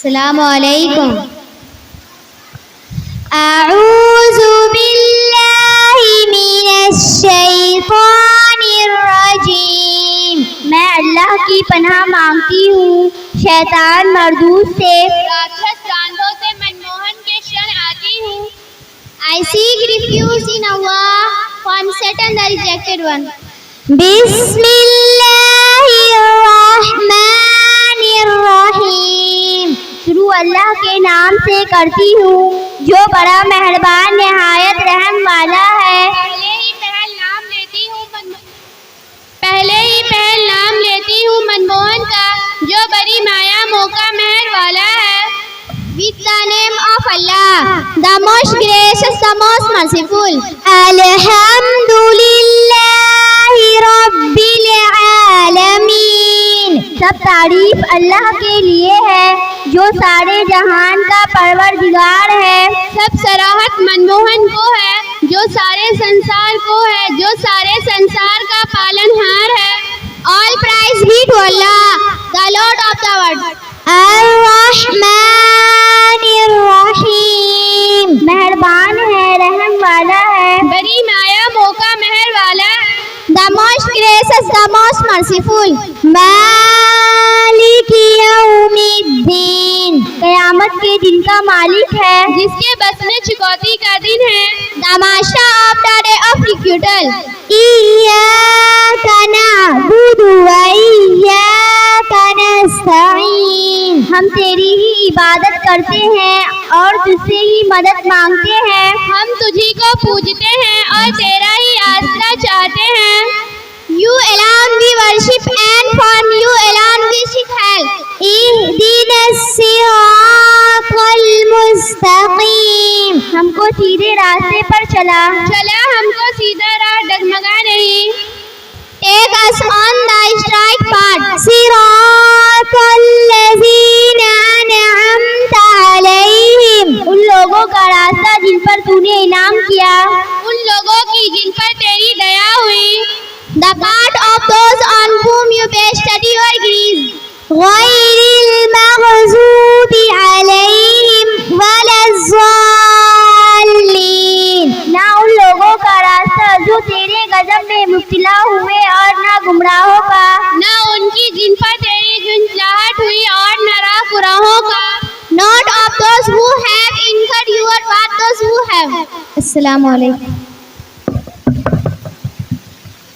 السلام علیکم. اعوذ باللہ من الشیطان الرجیم. میں اللہ کی پناہ مانگتی ہوں شیطان مردود سے. راکشس کاندھوں سے منموہن کے شرن آتی ہوں. I seek refuge in Allah from Satan the rejected one. بسم اللہ الرحمن الرحیم. شروع اللہ کے نام سے کرتی ہوں جو بڑا مہربان نہایت رحم والا ہے. پہلے ہی پہل نام لیتی ہوں منموہن کا جو بڑی مایا موقع مہر والا ہے. With the name of Allah, the most gracious, the most merciful. Alhamdulillahi Rabbil Alameen. سب تعریف اللہ کے لیے ہے جو سارے جہان کا پروردگار ہے. سب سراحت منموہن کو ہے جو سارے سنسار کو ہے جو سارے سنسار کا پالن ہار ہے. All praise be to Allah, the Lord of the world. الرحمن الرحیم. مہربان ہے رحم والا ہے. بڑی مایا موقع مہر والا. The most gracious, the most merciful. مالک یوم الدین. قیامت کے دن کا مالک ہے جس کے بس میں چکوتی کا دن ہے. The master of the day of requital. ایاک نعبد و ایاک نستعین. ہم تیری ہی عبادت کرتے ہیں اور تجھ سے ہی مدد مانگتے ہیں. ہم تجھی کو پوجتے ہیں اور تیرا ہی آسرا چاہتے ہیں. You alone we worship and from you alone we seek help. اهدنا الصراط المستقیم. ہم کو سیدھے راستے پر چلا ہم کو سیدھا راہ ڈگمگا نہیں. Take us on the straight path. صراط الذین انعمت علیہم. ان لوگوں کا راستہ جن پر تو نے انعام کیا. ان لوگوں کی جن پر تیری دیا ہوئی. The path of those on whom you bestowed your grace. غیر المغضوب علیہم ولا الضالین. نہ ان لوگوں کا راستہ جو تیرے غضب میں مبتلا ہوئے اور نہ گمراہوں کا. نہ ان کی جن پر تیری جھنجھلاہٹ ہوئی اور نہ راہ گراہوں کا. Not of those who have incurred your but those who have. السلام علیکم.